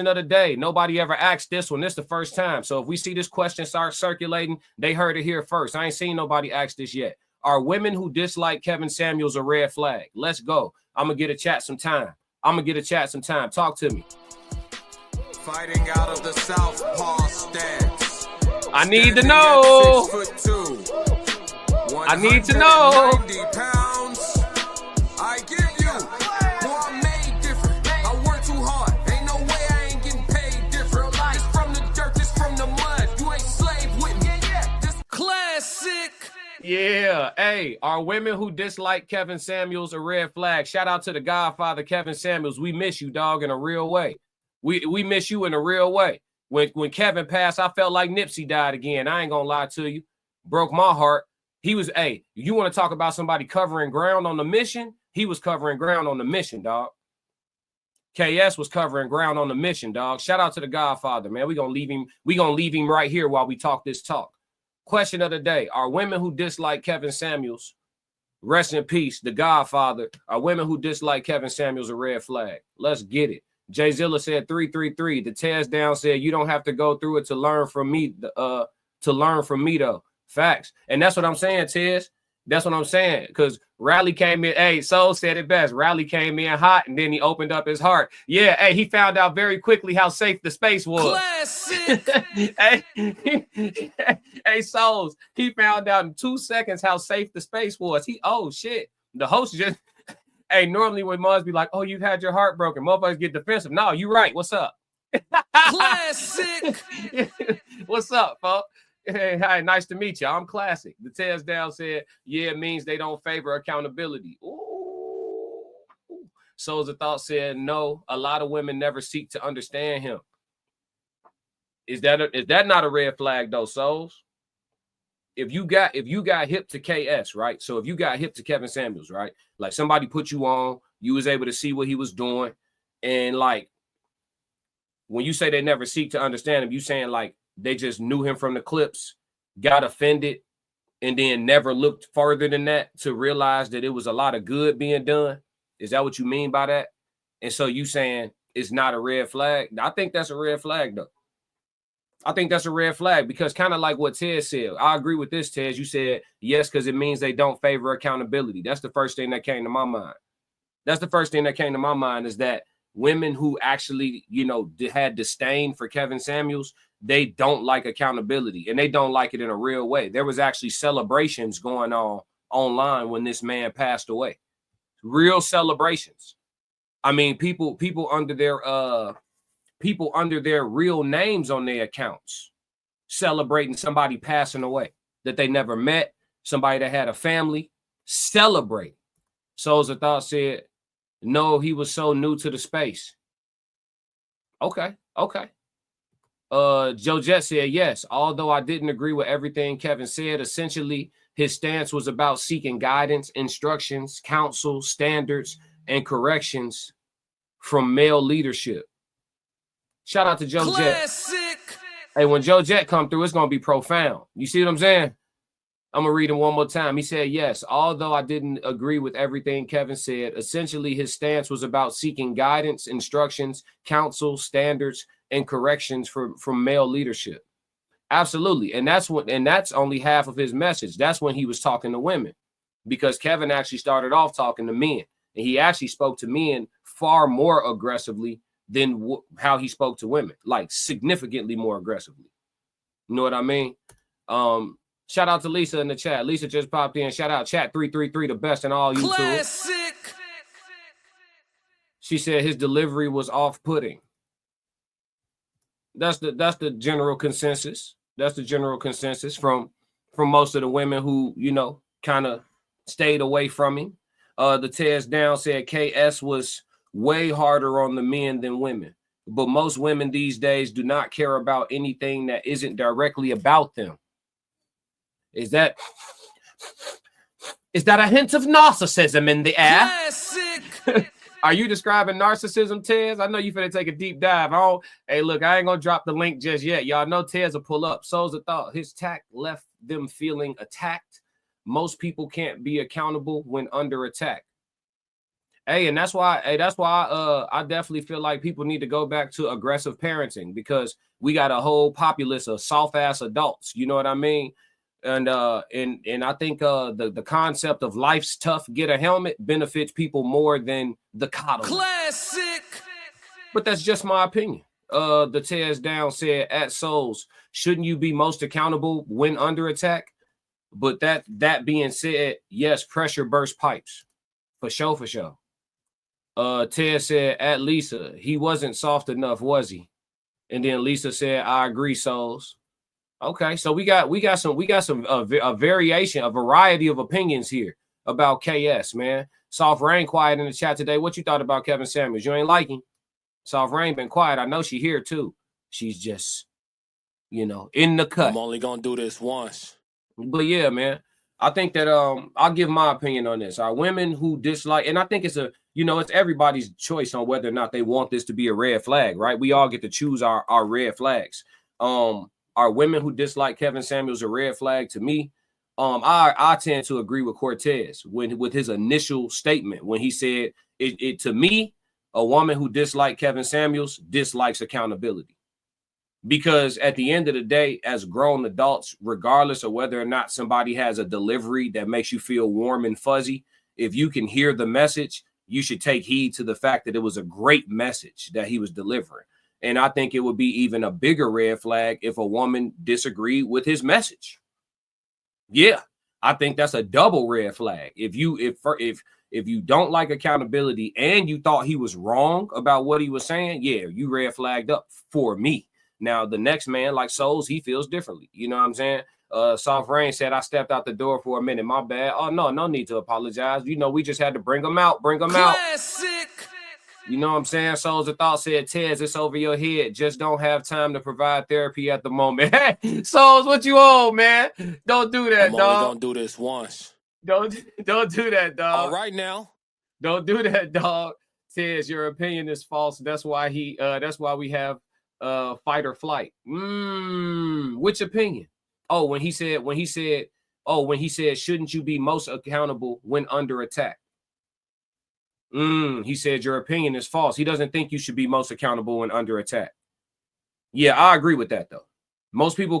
of the day. Nobody ever asked this one. This is the first time. So if we see this question start circulating, they heard it here first. I ain't seen nobody ask this yet. Are women who dislike Kevon Samuels a red flag? Let's go. I'm going to get a chat some time. Talk to me. Fighting out of the southpaw stance. I need to know. I need to know. 90 pounds. I give you. Boy, I'm made different. I work too hard. Ain't no way I ain't getting paid different. This from the dirt, this from the mud. You ain't slave with me. This classic. Yeah. Hey, are women who dislike Kevon Samuels a red flag? Shout out to the Godfather, Kevon Samuels. We miss you, dog, in a real way. We miss you in a real way. When Kevin passed, I felt like Nipsey died again. I ain't gonna lie to you. Broke my heart. He was, hey, you want to talk about somebody covering ground on the mission? He was covering ground on the mission, dog. KS was covering ground on the mission, dog. Shout out to the Godfather, man. We're gonna leave him right here while we talk this talk. Question of the day: are women who dislike Kevon Samuels, rest in peace, the Godfather, are women who dislike Kevon Samuels a red flag? Let's get it. Jay Zilla said 333. The Tez down said you don't have to go through it to learn from me. Though. Facts. And that's what I'm saying, Tez. That's what I'm saying. Because Rally came in. Hey, Soul said it best. Rally came in hot and then he opened up his heart. Yeah, hey, he found out very quickly how safe the space was. Classic. Hey, Souls, he found out in 2 seconds how safe the space was. Oh shit. The host just hey, normally when moms be like, oh, you've had your heart broken, motherfuckers get defensive. No, you right. What's up? Classic. What's up, folks? Hey, hi, nice to meet you. I'm Classic. The Tez down said, yeah, it means they don't favor accountability. Ooh. Souls of Thought said, no, a lot of women never seek to understand him. Is that not a red flag, though, Souls? If you got hip to KS, right? So if you got hip to Kevon Samuels, right? Like somebody put you on, you was able to see what he was doing. And like, when you say they never seek to understand him, you saying like they just knew him from the clips, got offended, and then never looked further than that to realize that it was a lot of good being done. Is that what you mean by that? And so you saying it's not a red flag? I think that's a red flag, though. I think that's a red flag because kind of like what Ted said. I agree with this, Ted. You said, yes, because it means they don't favor accountability. That's the first thing that came to my mind. That's the first thing that came to my mind is that women who actually, had disdain for Kevon Samuels, they don't like accountability and they don't like it in a real way. There was actually celebrations going on online when this man passed away. Real celebrations. I mean, people under their real names on their accounts celebrating somebody passing away that they never met, somebody that had a family, celebrate. Souls of Thought said, no, he was so new to the space. Okay. Joe Jet said, yes, although I didn't agree with everything Kevin said, essentially his stance was about seeking guidance, instructions, counsel, standards, and corrections from male leadership. Shout out to Joe Classic. Jet. Hey, when Joe Jet come through, it's going to be profound. You see what I'm saying? I'm going to read him one more time. He said, yes, although I didn't agree with everything Kevin said, essentially his stance was about seeking guidance, instructions, counsel, standards, and corrections from male leadership. Absolutely. And that's only half of his message. That's when he was talking to women, because Kevin actually started off talking to men, and he actually spoke to men far more aggressively than how he spoke to women, like significantly more aggressively. You know what I mean? Shout out to Lisa in the chat. Lisa just popped in. Shout out chat 333, the best in all YouTube. Classic. She said his delivery was off-putting. That's the general consensus. That's the general consensus from most of the women who, kind of stayed away from him. The Tez down said KS was way harder on the men than women. But most women these days do not care about anything that isn't directly about them. Is that a hint of narcissism in the air? Classic. Are you describing narcissism, Tez? I know you finna take a deep dive. Hey, look, I ain't gonna drop the link just yet. Y'all know Tez will pull up. Souls of Thought. His tact left them feeling attacked. Most people can't be accountable when under attack. Hey, and that's why I definitely feel like people need to go back to aggressive parenting, because we got a whole populace of soft ass adults. You know what I mean? And I think the concept of life's tough, get a helmet benefits people more than the coddling. Classic. But that's just my opinion. The tears down said, at Souls, shouldn't you be most accountable when under attack? But that being said, yes, pressure burst pipes. For sure, for sure. Ted said, at Lisa, he wasn't soft enough, was he? And then Lisa said, I agree, Souls. Okay, so we got some a variation, a variety of opinions here about KS, man. Soft Rain quiet in the chat today. What you thought about Kevon Samuels? You ain't liking? Soft Rain been quiet. I know she here too. She's just, in the cut. I'm only gonna do this once. But yeah, man, I think that I'll give my opinion on this. Are women who dislike, and I think it's it's everybody's choice on whether or not they want this to be a red flag, right? We all get to choose our red flags. Are women who dislike Kevon Samuels a red flag? To me, I tend to agree with Cortez with his initial statement when he said it to me, a woman who dislikes Kevon Samuels dislikes accountability. Because at the end of the day, as grown adults, regardless of whether or not somebody has a delivery that makes you feel warm and fuzzy, if you can hear the message, you should take heed to the fact that it was a great message that he was delivering. And I think it would be even a bigger red flag if a woman disagreed with his message. Yeah, I think that's a double red flag. If you don't like accountability and you thought he was wrong about what he was saying, yeah, you red flagged up for me. Now, the next man, like Souls, he feels differently. You know what I'm saying? Soft Rain said, I stepped out the door for a minute. My bad. Oh, no need to apologize. We just had to bring him out. Classic. You know what I'm saying? Souls of Thought said, Tez, it's over your head. Just don't have time to provide therapy at the moment. Hey, Souls, what you owe, man? Don't do that, dog. I'm only gonna do this once. Don't do that, dog. All right now. Don't do that, dog. Tez, your opinion is false. That's why we have fight or flight. Which opinion? Oh, when he said, shouldn't you be most accountable when under attack? He said your opinion is false. He doesn't think you should be most accountable when under attack. Yeah, I agree with that though. Most people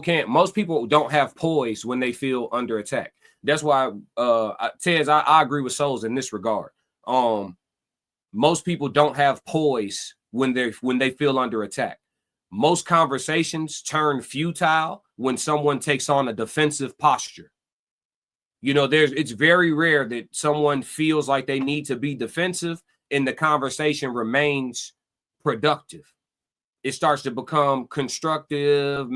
don't have poise when they feel under attack. That's why Tez, I agree with Souls in this regard. Most people don't have poise when they feel under attack. Most conversations turn futile when someone takes on a defensive posture. It's very rare that someone feels like they need to be defensive and the conversation remains productive. It starts to become constructive,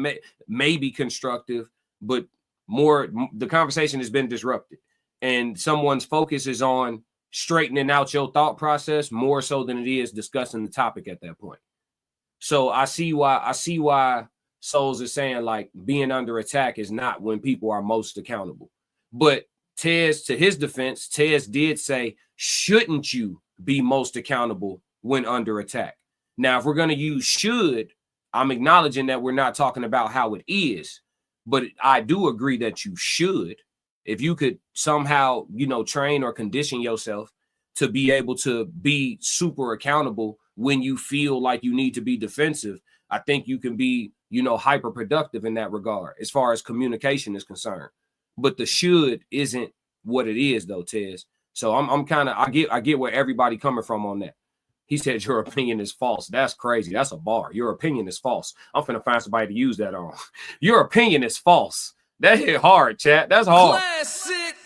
maybe constructive, but the conversation has been disrupted. And someone's focus is on straightening out your thought process more so than it is discussing the topic at that point. So I see why Souls is saying like being under attack is not when people are most accountable. But Tez, to his defense, Tez did say, shouldn't you be most accountable when under attack? Now, if we're going to use should, I'm acknowledging that we're not talking about how it is, but I do agree that you should. If you could somehow, train or condition yourself to be able to be super accountable when you feel like you need to be defensive, I think you can be, hyper productive in that regard as far as communication is concerned. But the should isn't what it is though, Tez. So I'm kind of, I get where everybody coming from on that. He said your opinion is false. That's crazy. That's a bar. Your opinion is false. I'm finna find somebody to use that on. Your opinion is false. That hit hard, chat. That's hard. Classic.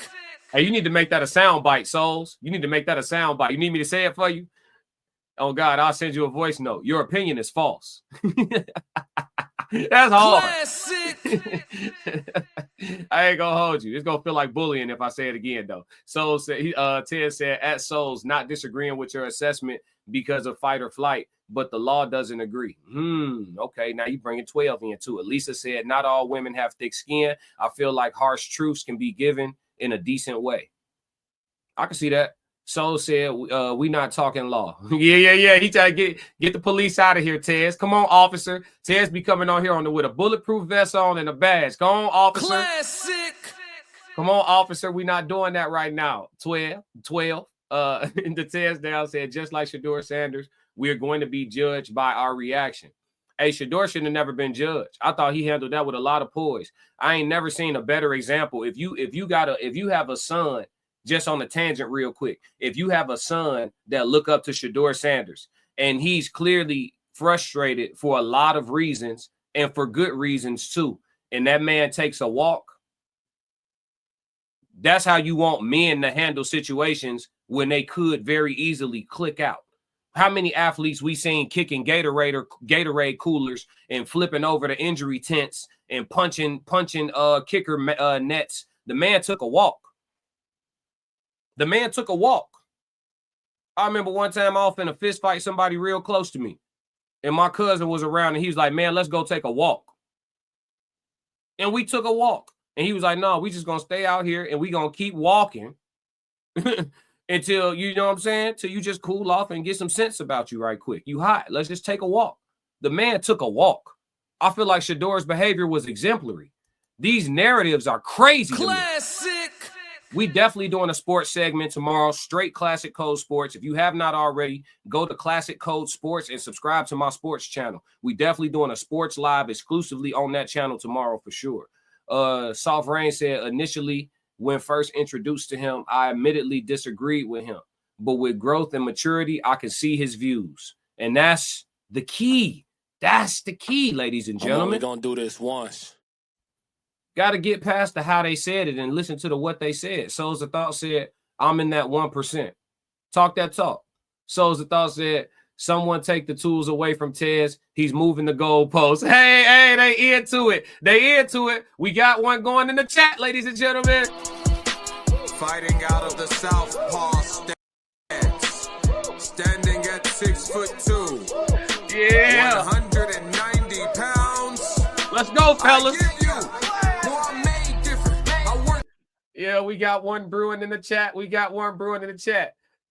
Hey, you need to make that a sound bite, Souls. You need to make that a sound bite. You need me to say it for you? Oh God, I'll send you a voice note. Your opinion is false. That's hard. Classic. I ain't gonna hold you. It's gonna feel like bullying if I say it again, though. Souls said, Ted said, at Souls, not disagreeing with your assessment because of fight or flight, but the law doesn't agree. Okay, now you bringing 12 into it. Lisa said, not all women have thick skin. I feel like harsh truths can be given in a decent way. I can see that. Soul said, we not talking law. Yeah. He tried to get the police out of here, Tez. Come on, officer. Tez be coming on here with a bulletproof vest on and a badge. Come on, officer. Classic. Come on, officer. We not doing that right now. 12. The Tez Down said, just like Shedeur Sanders, we are going to be judged by our reaction. Hey, Shedeur shouldn't have never been judged. I thought he handled that with a lot of poise. I ain't never seen a better example. If you have a son, just on a tangent real quick, if you have a son that look up to Shedeur Sanders and he's clearly frustrated for a lot of reasons and for good reasons too, and that man takes a walk, that's how you want men to handle situations when they could very easily click out. How many athletes we seen kicking Gatorade coolers and flipping over the injury tents and punching kicker nets? The man took a walk. The man took a walk. I remember one time off in a fist fight, somebody real close to me, and my cousin was around, and he was like, man, let's go take a walk. And we took a walk. And he was like, no, we just going to stay out here, and we going to keep walking until, you know what I'm saying, till you just cool off and get some sense about you right quick. You hot. Let's just take a walk. The man took a walk. I feel like Shedeur's behavior was exemplary. These narratives are crazy. Classic. We definitely doing a sports segment tomorrow, straight Classic Code Sports. If you have not already, go to Classic Code Sports and subscribe to my sports channel. We definitely doing a sports live exclusively on that channel tomorrow for sure. Soft Rain said, initially, when first introduced to him, I admittedly disagreed with him. But with growth and maturity, I can see his views. And that's the key. That's the key, ladies and gentlemen. I'm only going to do this once. Got to get past the how they said it and listen to the what they said. Souls of Thought said, I'm in that 1%. Talk that talk. Souls of Thought said, someone take the tools away from Tez. He's moving the goalposts. Hey, they into it. They into it. We got one going in the chat, ladies and gentlemen. Fighting out of the southpaw stance. Standing at 6'2". Yeah. 190 pounds. Let's go, fellas. Yeah, we got one brewing in the chat.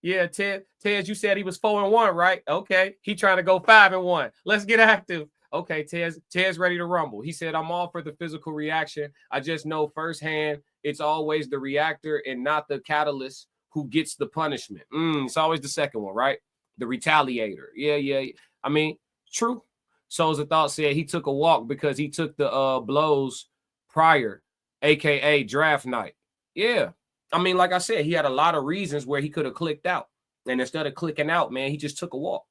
Yeah, Ted, you said he was 4-1, right? Okay. He trying to go 5-1. Let's get active. Okay, Ted's ready to rumble. He said, I'm all for the physical reaction. I just know firsthand it's always the reactor and not the catalyst who gets the punishment. It's always the second one, right? The retaliator. Yeah. I mean, true. Souls of Thought said he took a walk because he took the blows prior, a.k.a. draft night. Yeah. I mean, like I said, he had a lot of reasons where he could have clicked out. And instead of clicking out, man, he just took a walk.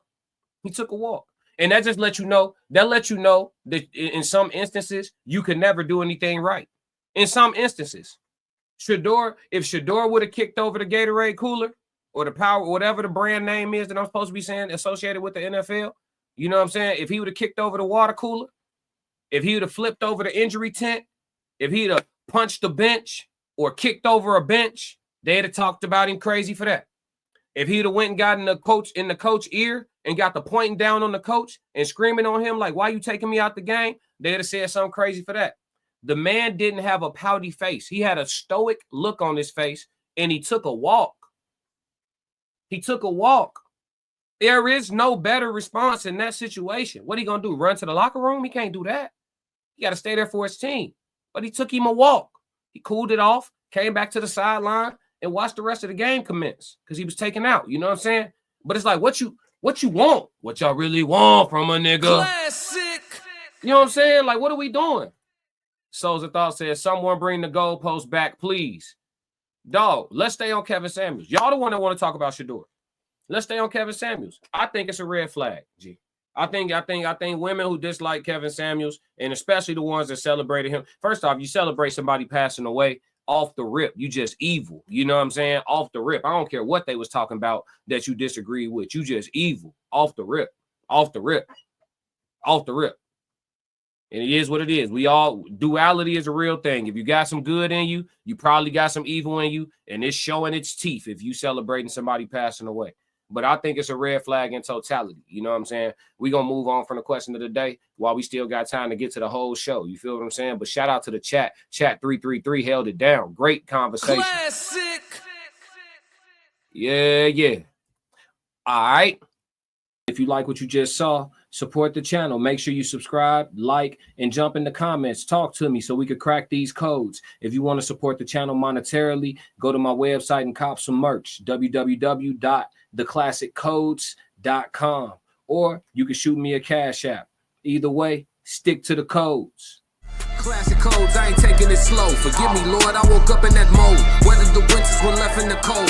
He took a walk. And that just let you know that in some instances, you could never do anything right. In some instances. If Shedeur would have kicked over the Gatorade cooler or the power, whatever the brand name is that I'm supposed to be saying associated with the NFL, you know what I'm saying? If he would have kicked over the water cooler, if he would have flipped over the injury tent, if he'd have punched the bench, or kicked over a bench, they'd have talked about him crazy for that. If he'd have went and gotten the coach ear and got the pointing down on the coach and screaming on him like, why you taking me out the game? They'd have said something crazy for that. The man didn't have a pouty face. He had a stoic look on his face, and he took a walk. He took a walk. There is no better response in that situation. What are he going to do, run to the locker room? He can't do that. He got to stay there for his team. But he took him a walk. He cooled it off, came back to the sideline, and watched the rest of the game commence because he was taken out. You know what I'm saying? But it's like, what you want? What y'all really want from a nigga? Classic. You know what I'm saying? Like, what are we doing? Souls of Thought says, someone bring the goalpost back, please. Dog, let's stay on Kevon Samuels. Y'all the one that want to talk about Shedeur. Let's stay on Kevon Samuels. I think it's a red flag, G. I think women who dislike Kevon Samuels, and especially the ones that celebrated him. First off, you celebrate somebody passing away off the rip. You just evil. You know what I'm saying? Off the rip. I don't care what they was talking about that you disagree with. You just evil. Off the rip. Off the rip. Off the rip. And it is what it is. Duality is a real thing. If you got some good in you, you probably got some evil in you, and it's showing its teeth if you celebrating somebody passing away. But I think it's a red flag in totality. You know what I'm saying? We're going to move on from the question of the day while we still got time to get to the whole show. You feel what I'm saying? But shout out to the chat. Chat 333 held it down. Great conversation. Classic. Yeah. All right. If you like what you just saw, support the channel. Make sure you subscribe, like, and jump in the comments. Talk to me so we could crack these codes. If you want to support the channel monetarily, go to my website and cop some merch, www.theclassiccodes.com. Or you can shoot me a Cash App. Either way, stick to the codes. Classic codes, I ain't taking it slow. Forgive me, Lord, I woke up in that mode. Weathered the winters when left in the cold.